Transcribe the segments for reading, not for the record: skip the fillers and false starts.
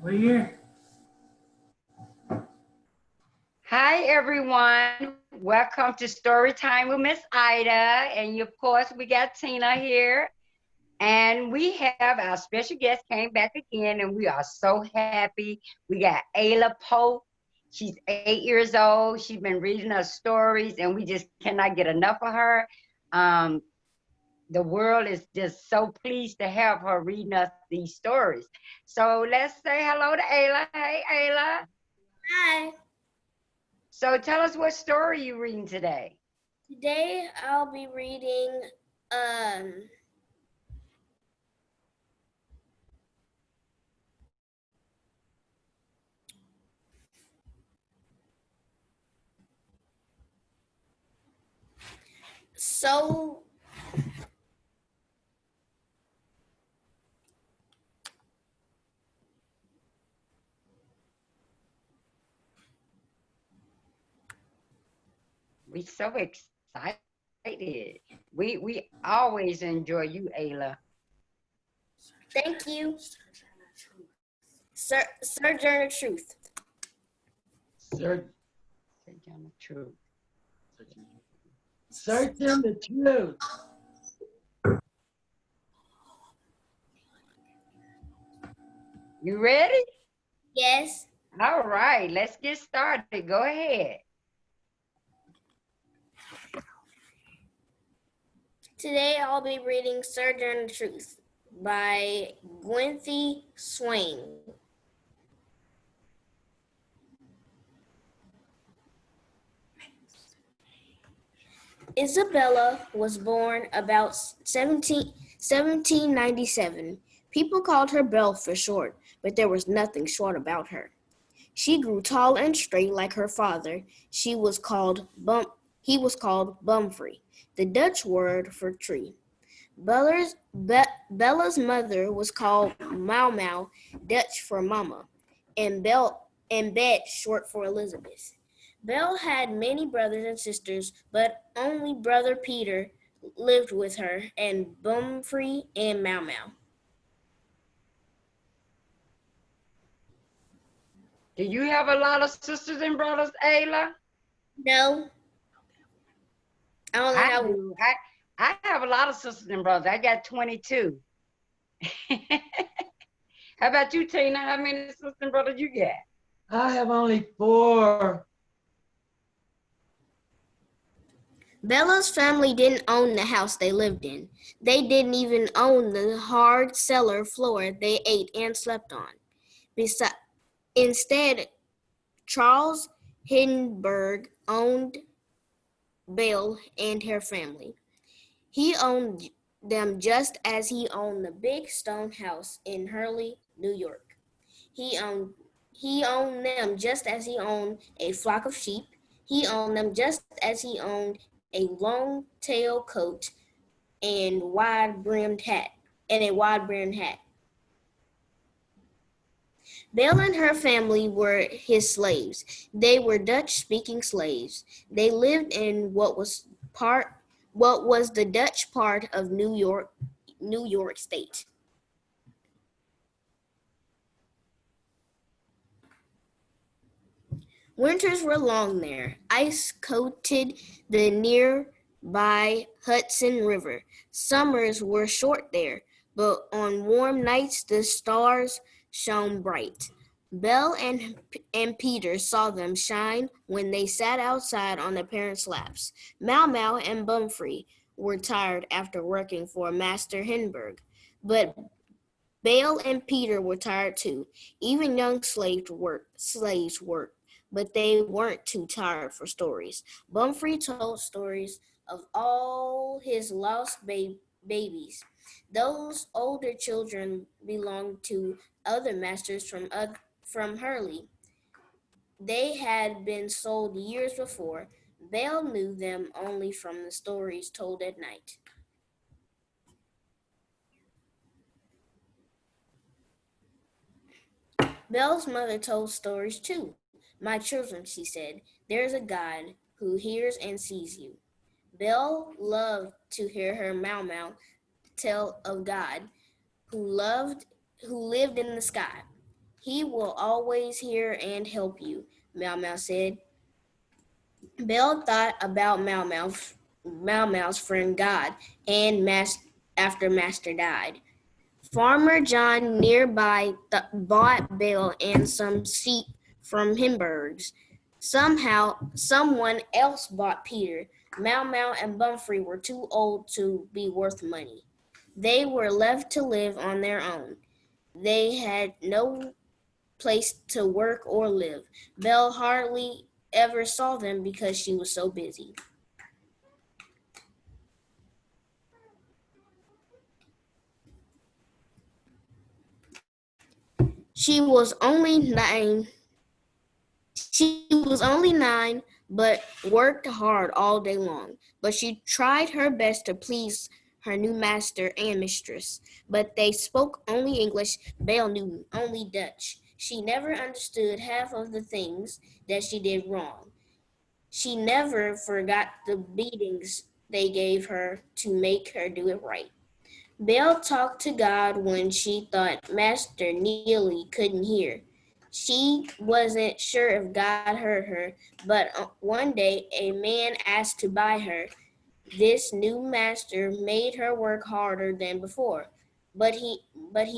We're here. Hi, everyone. Welcome to Storytime with Miss Ida. And of course, we got Tina here. And we have our special guest came back again, and we are so happy. We got Ayla Pope. She's 8 years old. She's been reading us stories, and we just cannot get enough of her. Um, the world is just so pleased to have her reading us these stories. So let's say hello to Ayla. Hey, Ayla. Hi. So tell us what story you're reading today. Today I'll be reading so We so excited. We always enjoy you, Ayla. thank you. Sojourner Truth. Search, Sojourner Truth. searching the truth. You ready? Yes. All right, let's get started. Go ahead. Today I'll be reading Sojourner Truth by Gwenyth Swain. Isabella was born about 1797. People called her Belle for short, but there was nothing short about her. She grew tall and straight like her father. He was called Bumfrey, the Dutch word for tree. Bella's mother was called Mau Mau, Dutch for mama, and Bet, short for Elizabeth. Belle had many brothers and sisters, but only brother Peter lived with her, and Bumfrey and Mau Mau. Do you have a lot of sisters and brothers, Ayla? No, I only I have. do. I have a lot of sisters and brothers. I got 22. How about you, Tina? How many sisters and brothers you got? I have only 4. Bella's family didn't own the house they lived in. They didn't even own the hard cellar floor they ate and slept on. Instead, Charles Hindenburg owned Belle and her family. He owned them just as he owned the big stone house in Hurley, New York. He owned he owned them just as he owned a flock of sheep. He owned them just as he owned a long tail coat and a wide brimmed hat. Belle and her family were his slaves. They were Dutch-speaking slaves. They lived in what was the Dutch part of New York State. Winters were long there. Ice coated the nearby Hudson River. Summers were short there, but on warm nights the stars shone bright. Belle and Peter saw them shine when they sat outside on their parents' laps. Mau Mau and Bumfrey were tired after working for Master Hindenburg, but Bale and Peter were tired too. Even young slaves worked, but they weren't too tired for stories. Bumfrey told stories of all his lost babies. Those older children belonged to other masters from Hurley. They had been sold years before. Bale knew them only from the stories told at night. Belle's mother told stories too. My children, she said, there's a God who hears and sees you. Belle loved to hear her Mau Mau tell of God who lived in the sky. He will always hear and help you, Mau Mau said. Belle thought about Mau Mau's friend God, and after Master died. Farmer John nearby bought Belle and some sheep from Himberg's. Somehow, someone else bought Peter. Mau Mau and Bumfrey were too old to be worth money. They were left to live on their own. They had no place to work or live. Belle hardly ever saw them because she was so busy. She was only 9. She was only 9, but worked hard all day long. But she tried her best to please her new master and mistress. But they spoke only English. Belle knew only Dutch. She never understood half of the things that she did wrong. She never forgot the beatings they gave her to make her do it right. Belle talked to God when she thought Master Neely couldn't hear. She wasn't sure if God heard her, but one day a man asked to buy her. This new master made her work harder than before, but he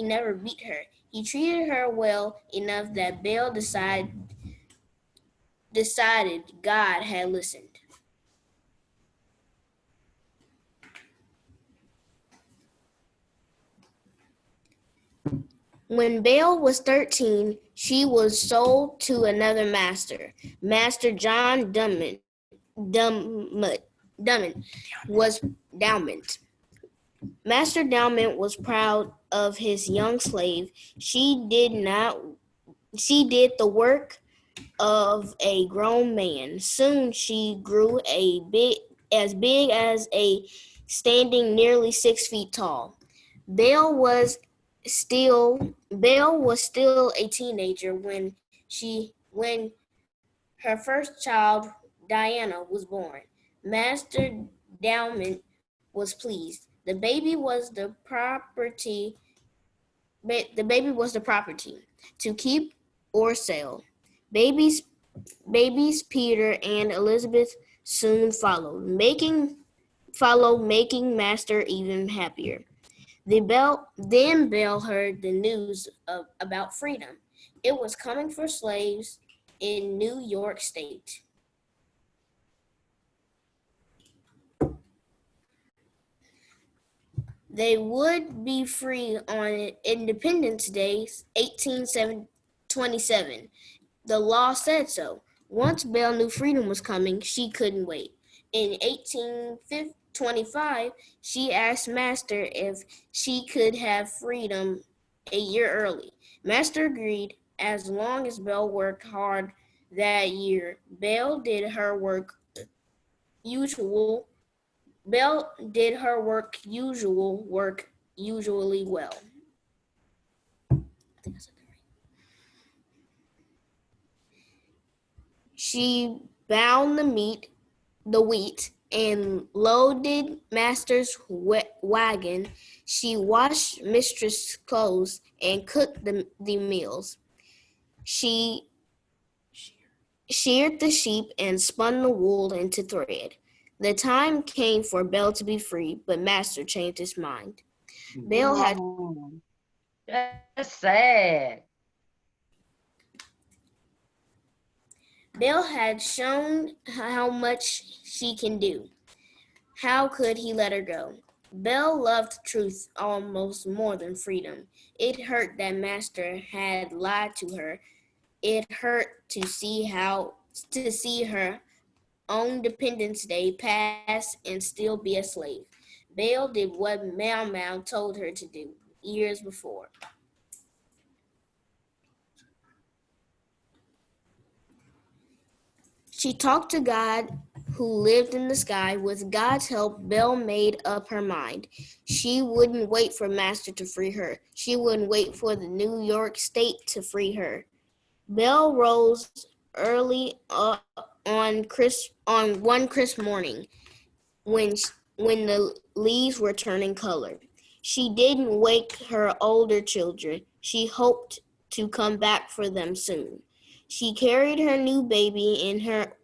never beat her. He treated her well enough that Belle decided God had listened. When Belle was 13, she was sold to another master. Master John Dummett was Dowmont. Master Dowmont was proud of his young slave. She did the work of a grown man. Soon she grew as big as a standing nearly 6 feet tall. Belle was still a teenager when her first child, Diana, was born. Master Dowmont was pleased. The baby was the property to keep or sell. Babies Peter and Elizabeth soon followed, making Master even happier. Then Belle heard the news about freedom. It was coming for slaves in New York State. They would be free on Independence Day, 1827. The law said so. Once Belle knew freedom was coming, she couldn't wait. In 1825, she asked Master if she could have freedom a year early. Master agreed as long as Belle worked hard that year. Belle did her work usually well. I think I said that right. She bound the wheat, and loaded Master's wagon. She washed Mistress' clothes and cooked the meals. She sheared the sheep and spun the wool into thread. The time came for Belle to be free, but Master changed his mind. Belle had That's sad. Belle had shown how much she can do. How could he let her go? Belle loved truth almost more than freedom. It hurt that Master had lied to her. It hurt to see her own Independence Day pass and still be a slave. Belle did what Mau Mau told her to do years before. She talked to God who lived in the sky. With God's help, Belle made up her mind. She wouldn't wait for Master to free her. She wouldn't wait for the New York State to free her. Belle rose early on one crisp morning when the leaves were turning color. She didn't wake her older children. She hoped to come back for them soon. She carried her new baby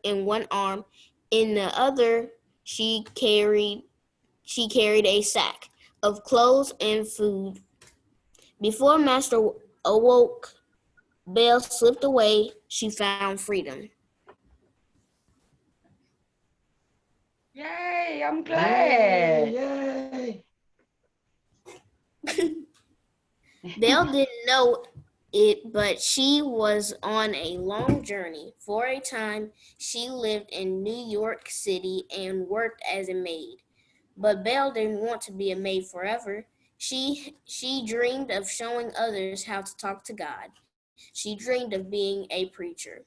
in one arm, in the other she carried a sack of clothes and food. Before Master awoke, Belle slipped away. She found freedom. Yay, I'm Yay, glad. yay. Belle didn't know it, but she was on a long journey. For a time, she lived in New York City and worked as a maid. But Belle didn't want to be a maid forever. She dreamed of showing others how to talk to God. She dreamed of being a preacher.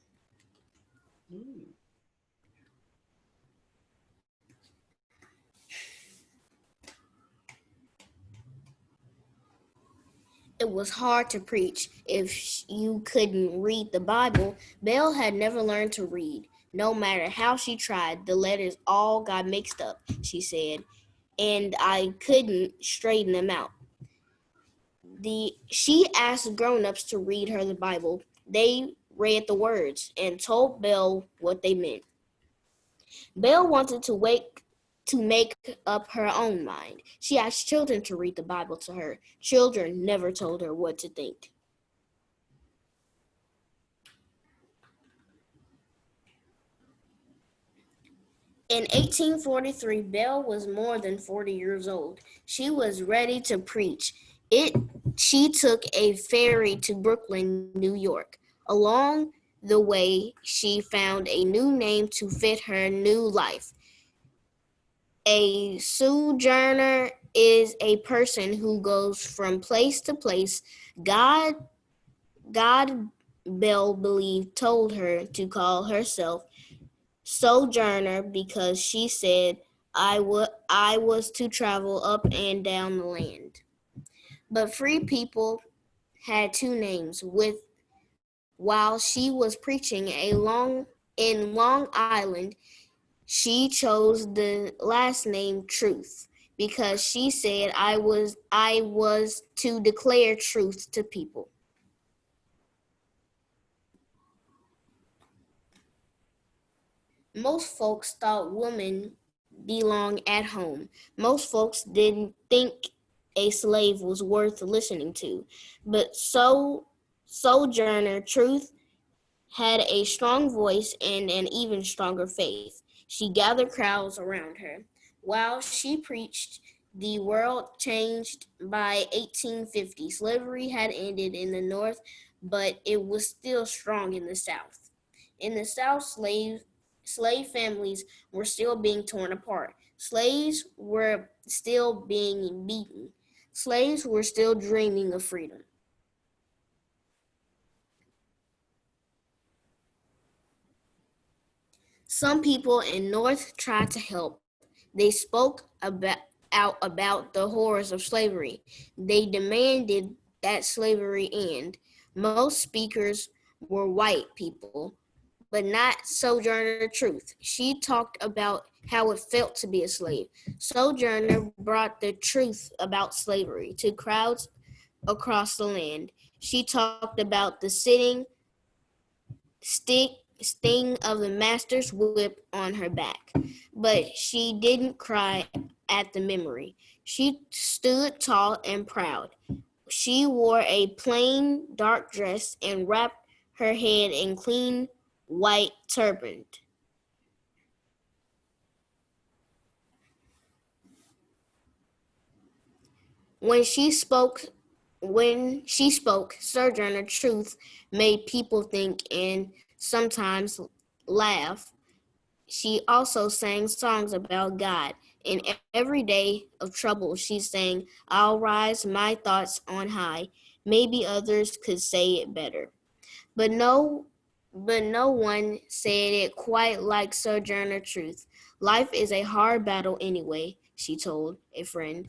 It was hard to preach if you couldn't read the Bible. Belle had never learned to read. No matter how she tried, the letters all got mixed up, she said, and I couldn't straighten them out. She asked grown-ups to read her the Bible. They read the words and told Belle what they meant. Belle wanted to make up her own mind. She asked children to read the Bible to her. Children never told her what to think. In 1843, Belle was more than 40 years old. She was ready to preach. She took a ferry to Brooklyn, New York. Along the way, she found a new name to fit her new life. A sojourner is a person who goes from place to place. God, Belle believed, told her to call herself Sojourner because she said I was to travel up and down the land. But free people had two names. While she was preaching in Long Island, she chose the last name Truth because she said I was to declare truth to people. Most folks thought women belong at home. Most folks didn't think a slave was worth listening to. But Sojourner Truth had a strong voice and an even stronger faith. She gathered crowds around her. While she preached, the world changed by 1850. Slavery had ended in the North, but it was still strong in the South. In the South, slave families were still being torn apart. Slaves were still being beaten. Slaves were still dreaming of freedom. Some people in North tried to help. They spoke out about the horrors of slavery. They demanded that slavery end. Most speakers were white people, but not Sojourner Truth. She talked about how it felt to be a slave. Sojourner brought the truth about slavery to crowds across the land. She talked about the sting of the master's whip on her back, but she didn't cry at the memory. She stood tall and proud. She wore a plain dark dress and wrapped her head in clean white turban. When she spoke, Sojourner Truth made people think and sometimes laugh. She also sang songs about God. In every day of trouble, she sang, I'll rise my thoughts on high. Maybe others could say it better. But no one said it quite like Sojourner Truth. Life is a hard battle anyway, she told a friend.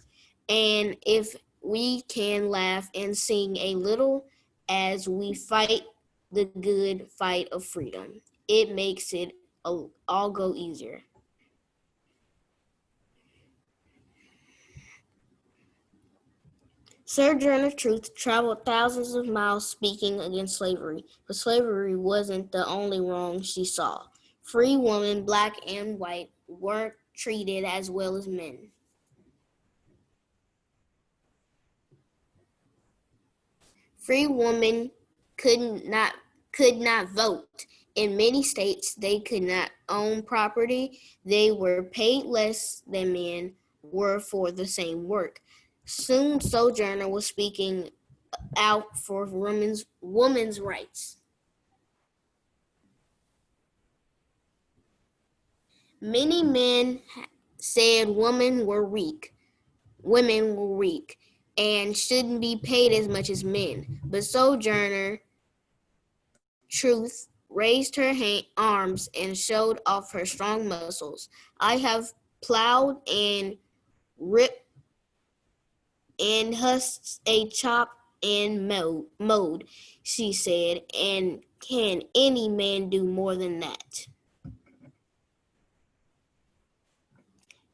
And if we can laugh and sing a little as we fight the good fight of freedom, it makes it all go easier. Sojourner Truth traveled thousands of miles speaking against slavery, but slavery wasn't the only wrong she saw. Free women, black and white, weren't treated as well as men. Free women could not could not vote. In many states, they could not own property. They were paid less than men were for the same work. Soon, Sojourner was speaking out for women's rights. Many men said women were weak, and shouldn't be paid as much as men. But Sojourner Truth raised her arms and showed off her strong muscles. I have plowed and ripped and husked a chop and mowed, she said, and can any man do more than that?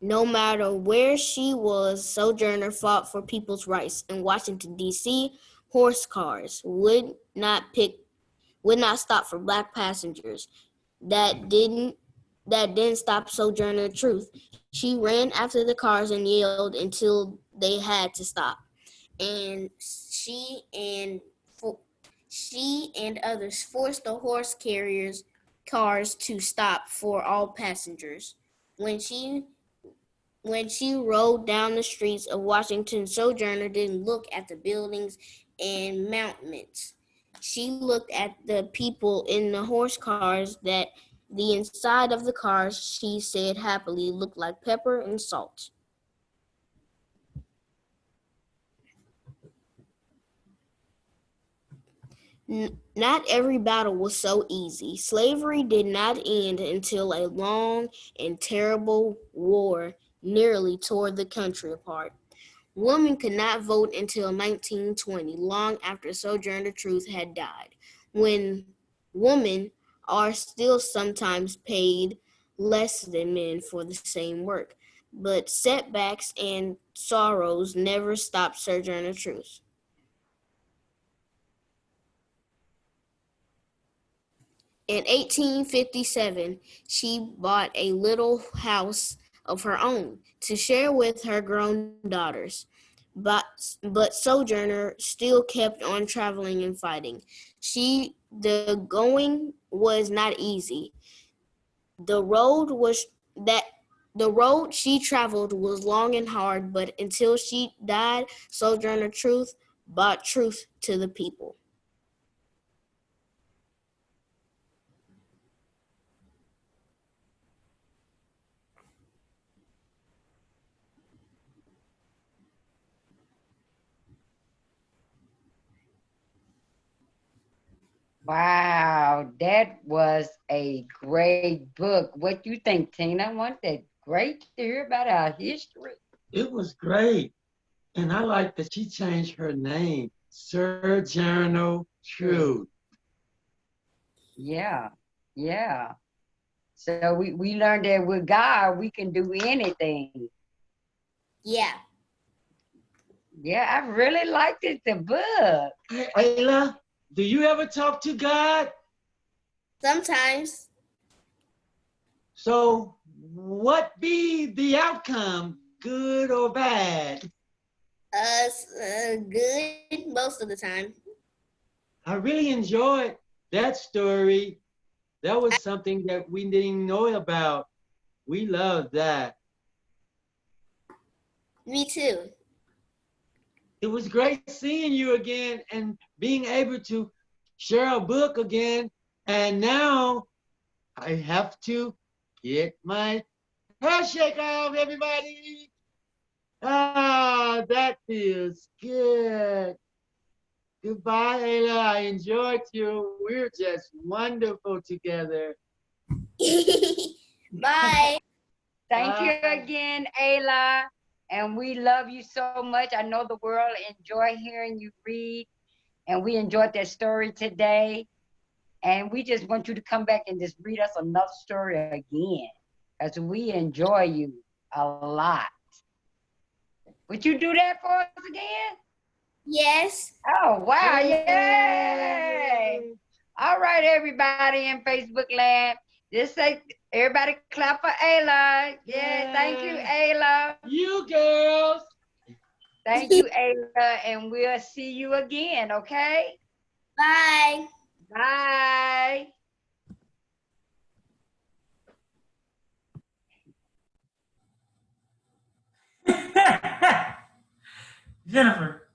No matter where she was, Sojourner fought for people's rights. In Washington, D.C., horse cars would not stop for black passengers. That didn't stop Sojourner Truth. She ran after the cars and yelled until they had to stop. And she and others forced the horse carriers cars to stop for all passengers. When she rode down the streets of Washington, Sojourner didn't look at the buildings and monuments. She looked at the people in the horse cars. That the inside of the cars, she said happily, looked like pepper and salt. Not every battle was so easy. Slavery did not end until a long and terrible war nearly tore the country apart. Women could not vote until 1920, long after Sojourner Truth had died, when women are still sometimes paid less than men for the same work. But setbacks and sorrows never stopped Sojourner Truth. In 1857, she bought a little house of her own to share with her grown daughters. But Sojourner still kept on traveling and fighting. The going was not easy. The road was that the road she traveled was long and hard, but until she died, Sojourner Truth brought truth to the people. Wow, that was a great book. What you think, Tina? Wasn't that great to hear about our history? It was great. And I like that she changed her name, Sojourner Truth. Yeah, yeah. So we learned that with God, we can do anything. Yeah. Yeah, I really liked it, the book. Hey, Ayla, do you ever talk to God? Sometimes. So what be the outcome, good or bad? Good most of the time. I really enjoyed that story. That was something that we didn't know about. We love that. Me too. It was great seeing you again and being able to share a book again. And now I have to get my handshake off, everybody. Ah, that feels good. Goodbye, Ayla. I enjoyed you. We're just wonderful together. Bye. Thank you Bye. again, Ayla. And we love you so much. I know the world enjoy hearing you read. And we enjoyed that story today. And we just want you to come back and just read us another story again. Because we enjoy you a lot. Would you do that for us again? Yes. Oh, wow. Yay! Yay. All right, everybody in Facebook land. Just say, everybody clap for Ayla. Yeah, thank you, Ayla. You girls. Thank you, Ayla. And we'll see you again, okay? Bye. Bye. Jennifer.